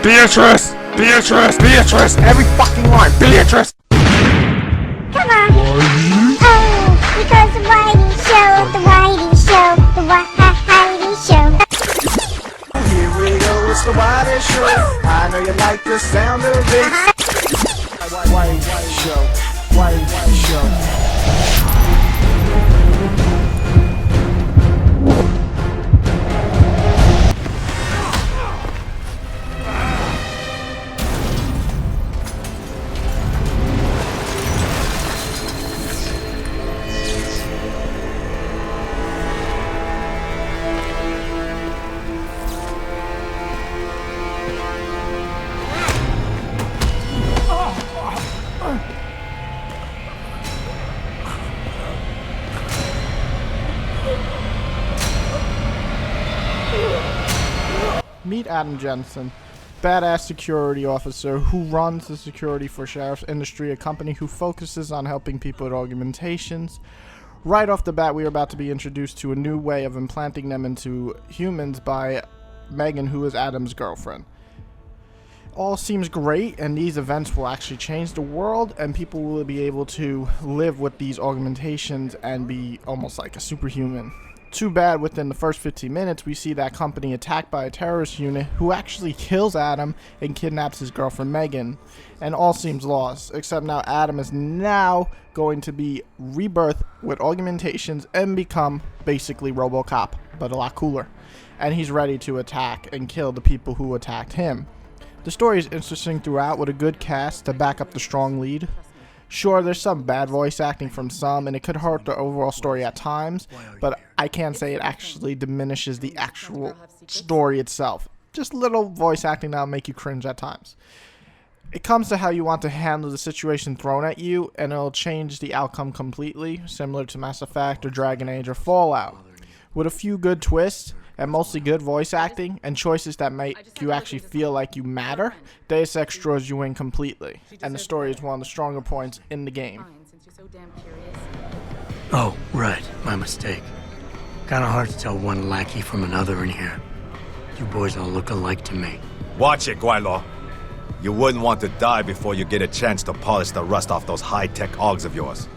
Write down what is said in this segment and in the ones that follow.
Beatrice! Beatrice! Beatrice! Every fucking line! Beatrice! Come on. Oh, because the Whitey Show, the Whitey Show, the Whitey Show. Here we go, it's the Whitey Show. I know you like the sound of it. Whitey Show. Whitey Show. Meet Adam Jensen, badass security officer who runs the security for Sheriff's Industry, a company who focuses on helping people with augmentations. Right off the bat, we are about to be introduced to a new way of implanting them into humans by Megan, who is Adam's girlfriend. All seems great, and these events will actually change the world, and people will be able to live with these augmentations and be almost like a superhuman. Too bad within the first 15 minutes we see that company attacked by a terrorist unit who actually kills Adam and kidnaps his girlfriend Megan, and all seems lost, except now Adam is now going to be rebirthed with augmentations and become basically Robocop, but a lot cooler, and he's ready to attack and kill the people who attacked him. The story is interesting throughout with a good cast to back up the strong lead. Sure, there's some bad voice acting from some, and it could hurt the overall story at times, but I can't say it actually diminishes the actual story itself. Just little voice acting that'll make you cringe at times. It comes to how you want to handle the situation thrown at you, and it'll change the outcome completely, similar to Mass Effect or Dragon Age or Fallout. With a few good twists, and mostly good voice acting, and choices that make you actually feel like you matter, Deus Ex draws you in completely, and the story is one of the stronger points in the game. Oh, right, my mistake. Kinda hard to tell one lackey from another in here. You boys all look alike to me. Watch it, Guaylo. You wouldn't want to die before you get a chance to polish the rust off those high-tech augs of yours.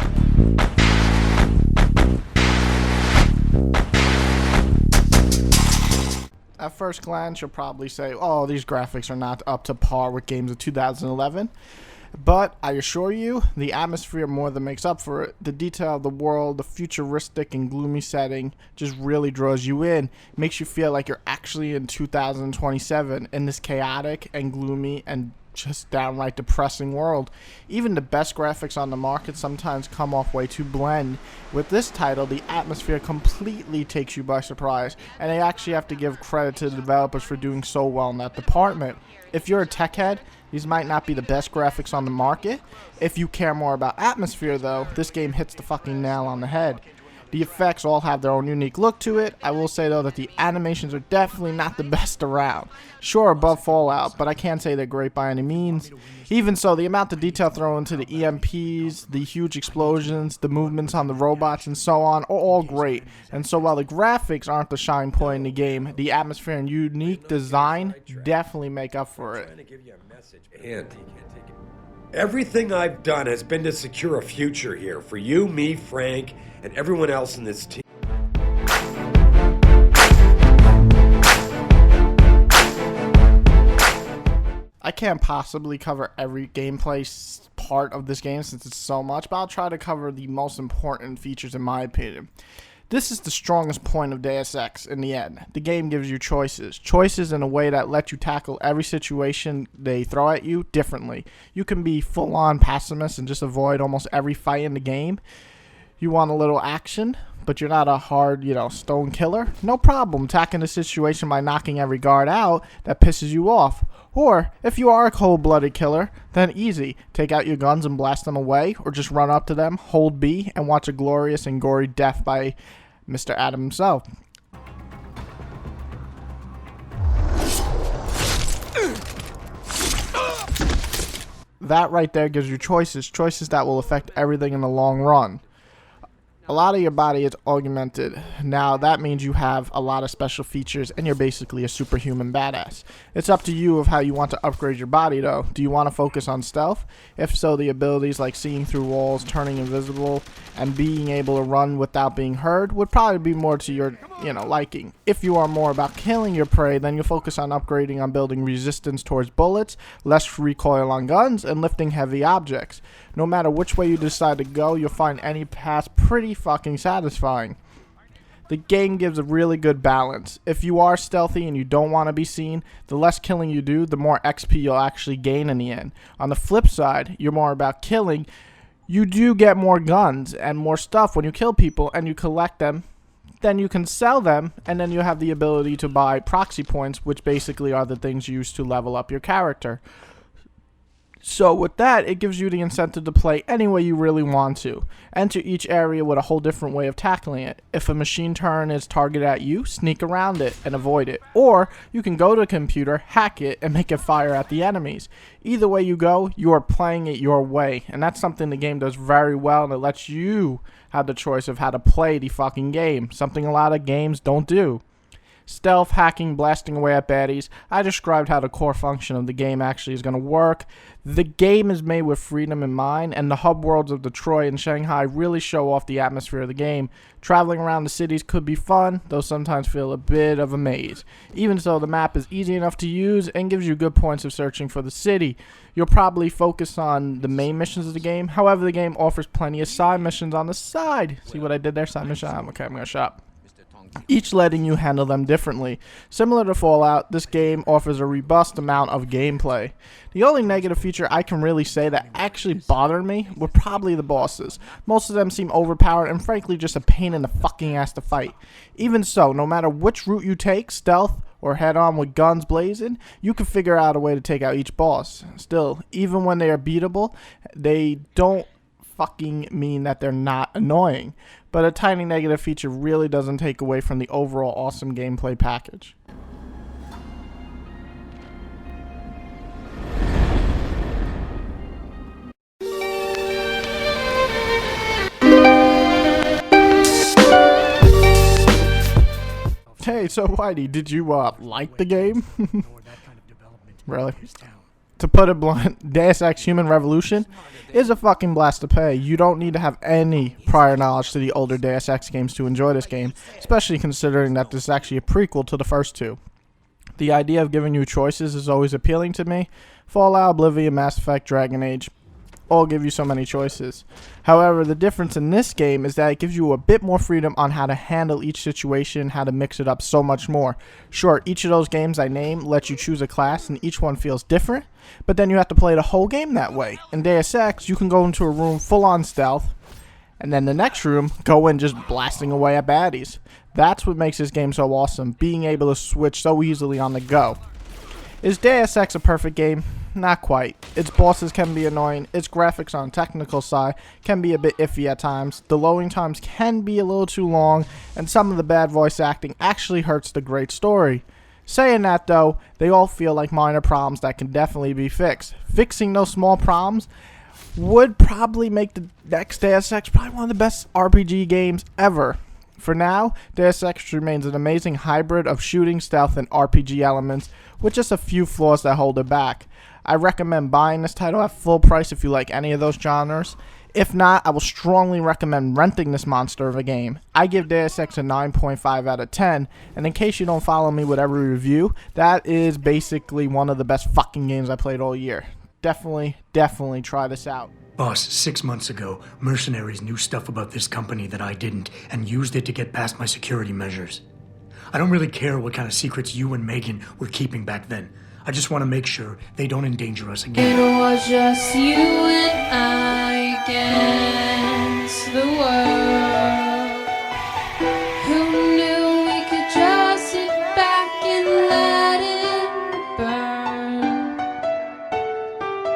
At first glance, you'll probably say, oh, these graphics are not up to par with games of 2011. But I assure you, the atmosphere more than makes up for it. The detail of the world, the futuristic and gloomy setting just really draws you in. Makes you feel like you're actually in 2027 in this chaotic and gloomy and just downright depressing world. Even the best graphics on the market sometimes come off way too bland. With this title, the atmosphere completely takes you by surprise, and I actually have to give credit to the developers for doing so well in that department. If you're a tech head, these might not be the best graphics on the market. If you care more about atmosphere though, this game hits the fucking nail on the head. The effects all have their own unique look to it. I will say though that the animations are definitely not the best around. Sure, above Fallout, but I can't say they're great by any means. Even so, the amount of detail thrown into the EMPs, the huge explosions, the movements on the robots and so on are all great. And so while the graphics aren't the shine point in the game, the atmosphere and unique design definitely make up for it. And everything I've done has been to secure a future here for you, me, Frank, and everyone else in this team. I can't possibly cover every gameplay part of this game since it's so much, but I'll try to cover the most important features in my opinion. This is the strongest point of Deus Ex in the end. The game gives you choices. Choices in a way that let you tackle every situation they throw at you differently. You can be full-on pessimist and just avoid almost every fight in the game. You want a little action, but you're not a hard, stone killer? No problem attacking the situation by knocking every guard out that pisses you off. Or, if you are a cold-blooded killer, then easy. Take out your guns and blast them away, or just run up to them, hold B, and watch a glorious and gory death by Mr. Adam himself. That right there gives you choices that will affect everything in the long run. A lot of your body is augmented. Now that means you have a lot of special features and you're basically a superhuman badass. It's up to you of how you want to upgrade your body though. Do you want to focus on stealth? If so, the abilities like seeing through walls, turning invisible, and being able to run without being heard would probably be more to your, liking. If you are more about killing your prey, then you'll focus on upgrading on building resistance towards bullets, less recoil on guns, and lifting heavy objects. No matter which way you decide to go, you'll find any path pretty fucking satisfying. The game gives a really good balance. If you are stealthy and you don't want to be seen, the less killing you do, the more XP you'll actually gain in the end. On the flip side, you're more about killing, you do get more guns and more stuff when you kill people and you collect them. Then you can sell them, and then you have the ability to buy proxy points, which basically are the things used to level up your character. So with that, it gives you the incentive to play any way you really want to. Enter each area with a whole different way of tackling it. If a machine turn is targeted at you, sneak around it and avoid it. Or you can go to a computer, hack it, and make it fire at the enemies. Either way you go, you are playing it your way. And that's something the game does very well, and it lets you have the choice of how to play the fucking game. Something a lot of games don't do. Stealth, hacking, blasting away at baddies. I described how the core function of the game actually is going to work. The game is made with freedom in mind, and the hub worlds of Detroit and Shanghai really show off the atmosphere of the game. Traveling around the cities could be fun, though sometimes feel a bit of a maze. Even so, the map is easy enough to use and gives you good points of searching for the city. You'll probably focus on the main missions of the game. However, the game offers plenty of side missions on the side. See what I did there? Side mission? Okay, I'm going to shop. Each letting you handle them differently. Similar to Fallout, this game offers a robust amount of gameplay. The only negative feature I can really say that actually bothered me were probably the bosses. Most of them seem overpowered and frankly just a pain in the fucking ass to fight. Even so, no matter which route you take, stealth or head on with guns blazing, you can figure out a way to take out each boss. Still, even when they are beatable, they don't fucking mean that they're not annoying. But a tiny negative feature really doesn't take away from the overall awesome gameplay package. Hey, so Whitey, did you like the game? Really? To put it blunt, Deus Ex Human Revolution is a fucking blast to play. You don't need to have any prior knowledge to the older Deus Ex games to enjoy this game, especially considering that this is actually a prequel to the first two. The idea of giving you choices is always appealing to me. Fallout, Oblivion, Mass Effect, Dragon Age all give you so many choices. However, the difference in this game is that it gives you a bit more freedom on how to handle each situation, how to mix it up so much more. Sure, each of those games I named let you choose a class and each one feels different, but then you have to play the whole game that way. In Deus Ex, you can go into a room full on stealth, and then the next room, go in just blasting away at baddies. That's what makes this game so awesome, being able to switch so easily on the go. Is Deus Ex a perfect game? Not quite. Its bosses can be annoying, its graphics on the technical side can be a bit iffy at times, the loading times can be a little too long, and some of the bad voice acting actually hurts the great story. Saying that though, they all feel like minor problems that can definitely be fixed. Fixing those small problems would probably make the next Deus Ex probably one of the best RPG games ever. For now, Deus Ex remains an amazing hybrid of shooting, stealth, and RPG elements with just a few flaws that hold it back. I recommend buying this title at full price if you like any of those genres. If not, I will strongly recommend renting this monster of a game. I give Deus Ex a 9.5 out of 10, and in case you don't follow me with every review, that is basically one of the best fucking games I played all year. Definitely try this out. Boss, 6 months ago, mercenaries knew stuff about this company that I didn't and used it to get past my security measures. I don't really care what kind of secrets you and Megan were keeping back then. I just want to make sure they don't endanger us again. It was just you and I against the world.